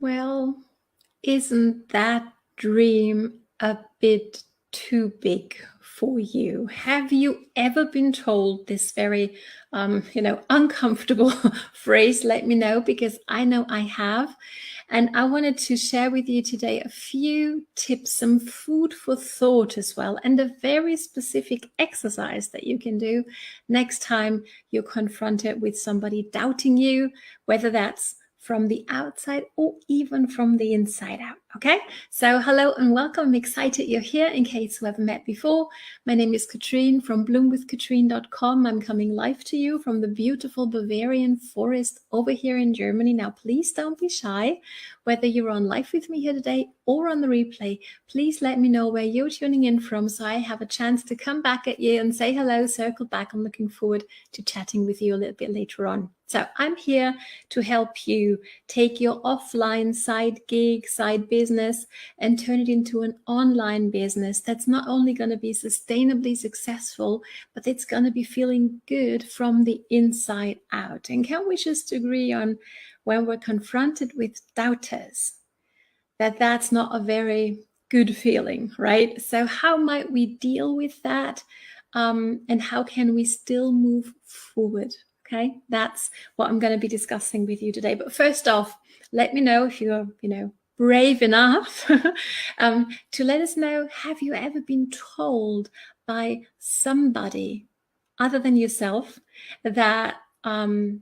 Well, isn't that dream a bit too big for you? Have you ever been told this very, uncomfortable phrase? Let me know, because I know I have. And I wanted to share with you today a few tips, some food for thought as well, and a very specific exercise that you can do next time you're confronted with somebody doubting you, whether that's from the outside or even from the inside out. Okay, so hello and welcome. I'm excited you're here. In case you haven't met before, my name is Katrin from bloomwithkatrin.com. I'm coming live to you from the beautiful Bavarian forest over here in Germany. Now, please don't be shy. Whether you're on live with me here today or on the replay, please let me know where you're tuning in from so I have a chance to come back at you and say hello, circle back. I'm looking forward to chatting with you a little bit later on. So I'm here to help you take your offline side gig, side business, and turn it into an online business that's not only going to be sustainably successful, but it's going to be feeling good from the inside out. And can we just agree on, when we're confronted with doubters, that that's not a very good feeling, right? So how might we deal with that? And how can we still move forward? Okay, that's what I'm going to be discussing with you today. But first off, let me know if you're, brave enough to let us know, have you ever been told by somebody other than yourself that, I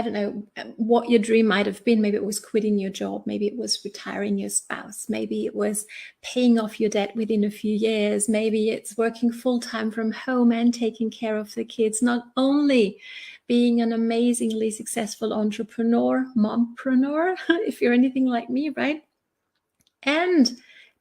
don't know what your dream might have been. Maybe it was quitting your job. Maybe it was retiring your spouse. Maybe it was paying off your debt within a few years. Maybe it's working full-time from home and taking care of the kids. Not only being an amazingly successful entrepreneur, mompreneur, if you're anything like me, right? And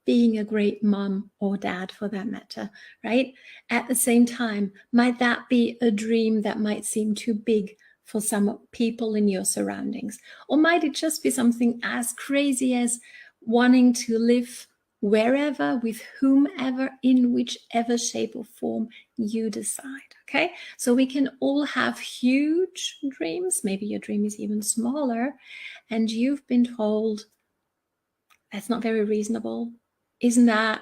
being a great mom or dad for that matter, right? At the same time, might that be a dream that might seem too big for some people in your surroundings? Or might it just be something as crazy as wanting to live wherever, with whomever, in whichever shape or form you decide? Okay, so we can all have huge dreams. Maybe your dream is even smaller, and you've been told, that's not very reasonable. Isn't that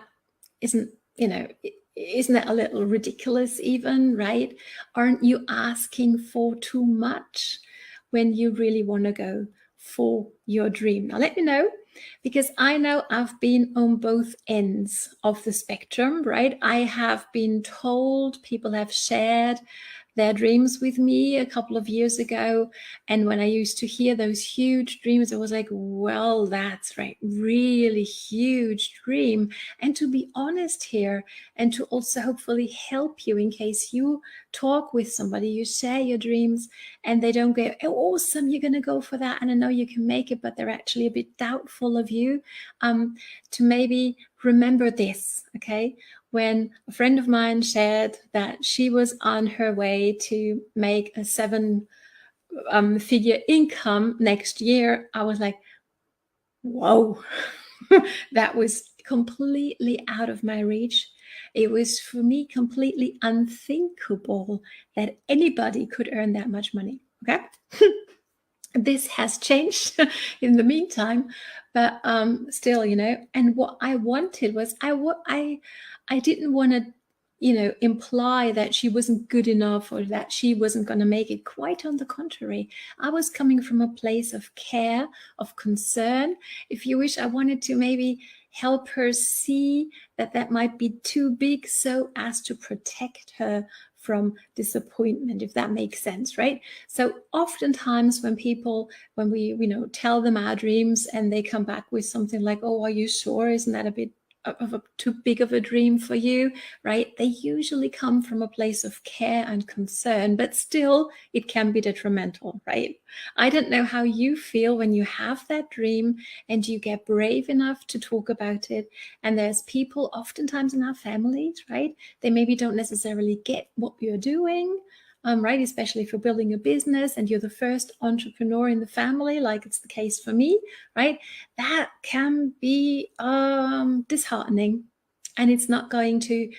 a little ridiculous even, right? Aren't you asking for too much when you really want to go for your dream? Now, let me know, because I know I've been on both ends of the spectrum, right? I have been told, people have shared their dreams with me a couple of years ago. And when I used to hear those huge dreams, I was like, well, that's right, really huge dream. And to be honest here, and to also hopefully help you in case you talk with somebody, you share your dreams and they don't go, oh, awesome, you're going to go for that, and I know you can make it, but they're actually a bit doubtful of you, to maybe remember this, okay? When a friend of mine shared that she was on her way to make a 7-figure income next year, I was like, whoa, that was completely out of my reach. It was, for me, completely unthinkable that anybody could earn that much money, okay? This has changed in the meantime, but still, and what I wanted was, I didn't want to, imply that she wasn't good enough or that she wasn't going to make it. Quite on the contrary, I was coming from a place of care, of concern. If you wish, I wanted to maybe help her see that that might be too big, so as to protect her from disappointment, if that makes sense, right? So oftentimes when we tell them our dreams and they come back with something like, oh, are you sure? Isn't that a bit of a too big of a dream for you, right? They usually come from a place of care and concern, but still it can be detrimental, right? I don't know how you feel when you have that dream and you get brave enough to talk about it. And there's people oftentimes in our families, right? They maybe don't necessarily get what you're doing, right? Especially if you're building a business and you're the first entrepreneur in the family, like it's the case for me, right? That can be disheartening. And it's not going to,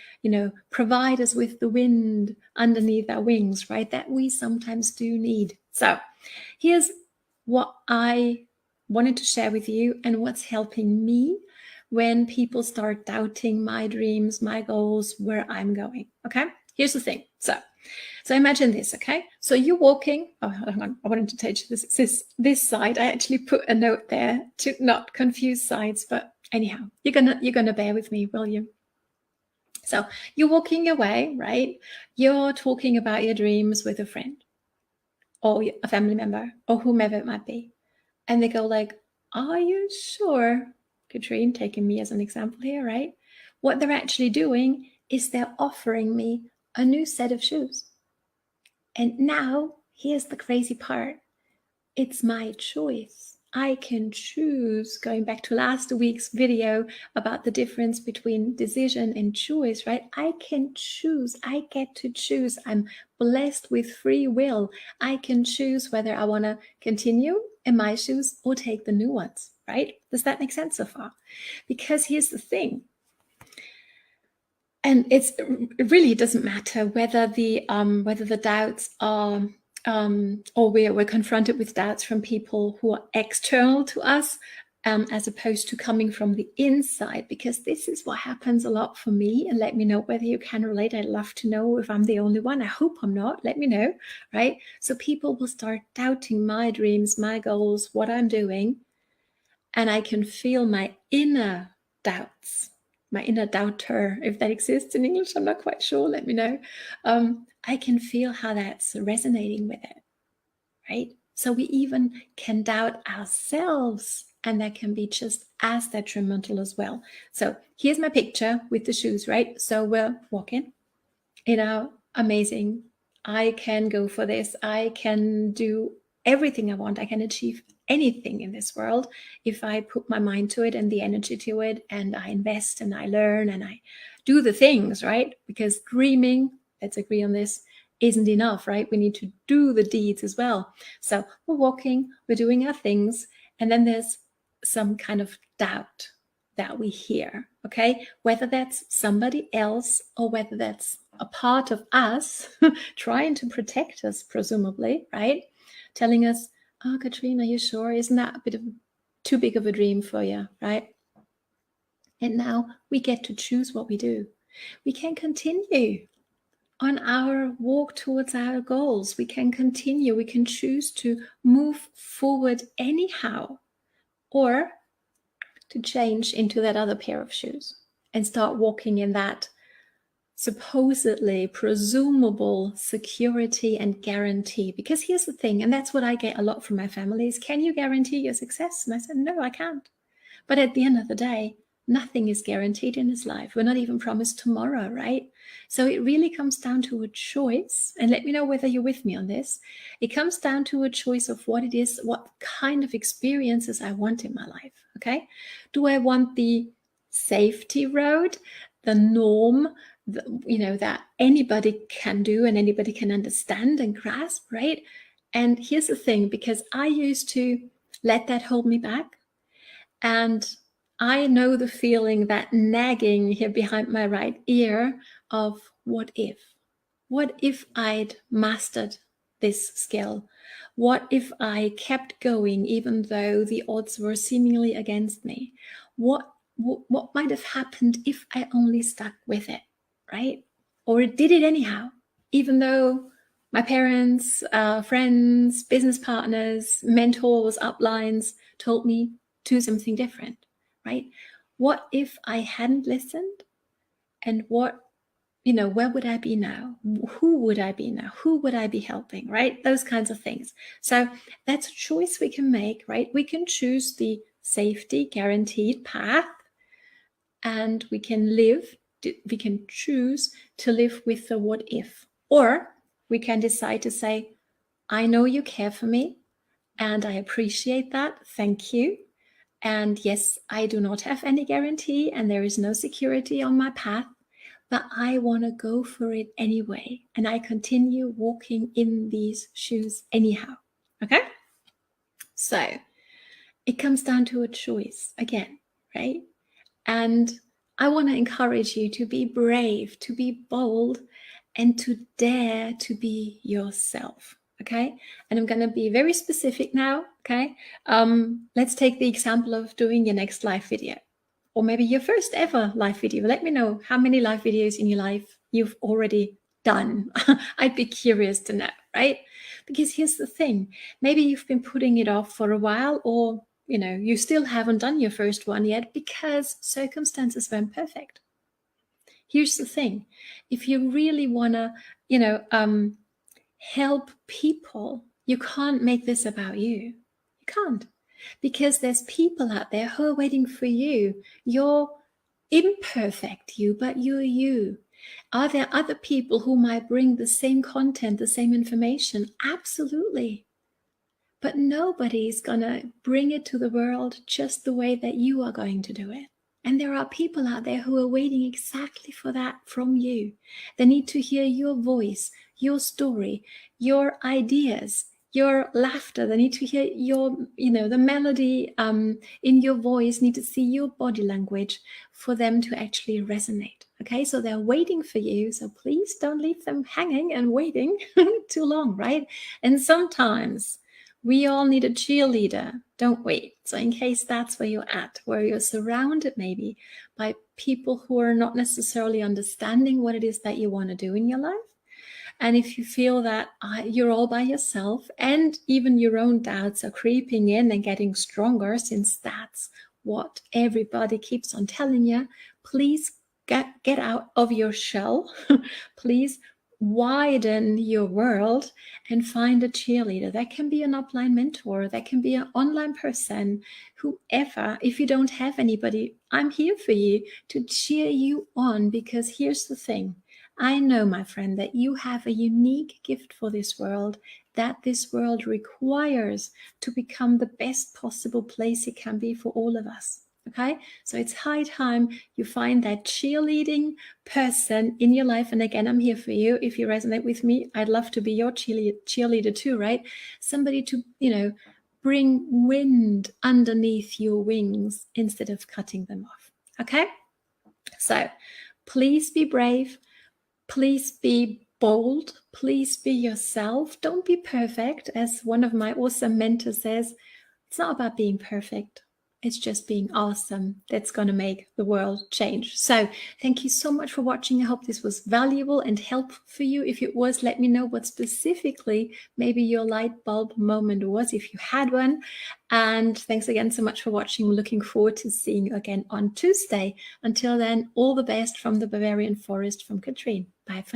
provide us with the wind underneath our wings, right? That we sometimes do need. So here's what I wanted to share with you and what's helping me when people start doubting my dreams, my goals, where I'm going. Okay, here's the thing. So imagine this, okay? So you're walking. Oh, hang on. I wanted to teach this side. I actually put a note there to not confuse sides, but anyhow, you're gonna bear with me, will you? So you're walking away, right? You're talking about your dreams with a friend or a family member or whomever it might be. And they go like, are you sure? Katrin, taking me as an example here, right? What they're actually doing is they're offering me a new set of shoes. And now, here's the crazy part. It's my choice. I can choose, going back to last week's video about the difference between decision and choice, right? I can choose. I get to choose. I'm blessed with free will. I can choose whether I want to continue in my shoes or take the new ones, right? Does that make sense so far? Because here's the thing. And it really doesn't matter whether the doubts are or we're confronted with doubts from people who are external to us, as opposed to coming from the inside, because this is what happens a lot for me. And let me know whether you can relate. I'd love to know if I'm the only one. I hope I'm not. Let me know, right? So people will start doubting my dreams, my goals, what I'm doing, and I can feel my inner doubts, my inner doubter, if that exists in English, I'm not quite sure, let me know. I can feel how that's resonating with it, right? So we even can doubt ourselves, and that can be just as detrimental as well. So here's my picture with the shoes, right? So we're walking, amazing. I can go for this. I can do everything I want. I can achieve anything in this world if I put my mind to it and the energy to it, and I invest and I learn and I do the things, right? Because dreaming, let's agree on this, isn't enough, right? We need to do the deeds as well. So we're walking, we're doing our things, and then there's some kind of doubt that we hear, okay? Whether that's somebody else or whether that's a part of us trying to protect us, presumably, right? Telling us, oh, Katrin, are you sure? Isn't that a bit of too big of a dream for you, right? And now we get to choose what we do. We can continue on our walk towards our goals. We can continue. We can choose to move forward anyhow, or to change into that other pair of shoes and start walking in that supposedly presumable security and guarantee. Because here's the thing, and that's what I get a lot from my family, is, can you guarantee your success? And I said, no, I can't. But at the end of the day, nothing is guaranteed in this life. We're not even promised tomorrow, right? So it really comes down to a choice. And let me know whether you're with me on this. It comes down to a choice of what it is, what kind of experiences I want in my life, okay? Do I want the safety road, the norm, that anybody can do and anybody can understand and grasp, right? And here's the thing, because I used to let that hold me back. And I know the feeling, that nagging here behind my right ear of what if? What if I'd mastered this skill? What if I kept going even though the odds were seemingly against me? What might have happened if I only stuck with it, right? Or did it anyhow, even though my parents, friends, business partners, mentors, uplines told me do something different, right? What if I hadn't listened? And where would I be now? Who would I be now? Who would I be helping, right? Those kinds of things. So that's a choice we can make, right? We can choose the safety guaranteed path, and we can choose to live with the what if. Or we can decide to say, I know you care for me and I appreciate that. Thank you. And yes, I do not have any guarantee and there is no security on my path, but I want to go for it anyway. And I continue walking in these shoes anyhow. Okay? So it comes down to a choice again, right? And I want to encourage you to be brave, to be bold, and to dare to be yourself. okay? And I'm going to be very specific now, okay? Let's take the example of doing your next live video, or maybe your first ever live video. Let me know how many live videos in your life you've already done. I'd be curious to know, right? Because here's the thing. Maybe you've been putting it off for a while, or you still haven't done your first one yet because circumstances weren't perfect. Here's the thing. If you really want to, help people, you can't make this about you. You can't. Because there's people out there who are waiting for you. You're imperfect you, but you're you. Are there other people who might bring the same content, the same information? Absolutely. But nobody's gonna bring it to the world just the way that you are going to do it. And there are people out there who are waiting exactly for that from you. They need to hear your voice, your story, your ideas, your laughter. They need to hear your, the melody in your voice, need to see your body language for them to actually resonate. Okay, so they're waiting for you. So please don't leave them hanging and waiting too long, right? And sometimes we all need a cheerleader, don't we? So in case that's where you're at, where you're surrounded maybe by people who are not necessarily understanding what it is that you want to do in your life. And if you feel that you're all by yourself and even your own doubts are creeping in and getting stronger, since that's what everybody keeps on telling you, please get out of your shell. Please widen your world and find a cheerleader. That can be an upline mentor, that can be an online person, whoever. If you don't have anybody, I'm here for you to cheer you on, because here's the thing. I know, my friend, that you have a unique gift for this world, that this world requires to become the best possible place it can be for all of us. Okay, so it's high time you find that cheerleading person in your life. And again, I'm here for you. If you resonate with me, I'd love to be your cheerleader too, right? Somebody to, bring wind underneath your wings instead of cutting them off. Okay, so please be brave. Please be bold. Please be yourself. Don't be perfect. As one of my awesome mentors says, it's not about being perfect. It's just being awesome. That's going to make the world change. So thank you so much for watching. I hope this was valuable and helpful for you. If it was, let me know what specifically maybe your light bulb moment was, if you had one. And thanks again so much for watching. Looking forward to seeing you again on Tuesday. Until then, all the best from the Bavarian Forest, from Katrin. Bye for now.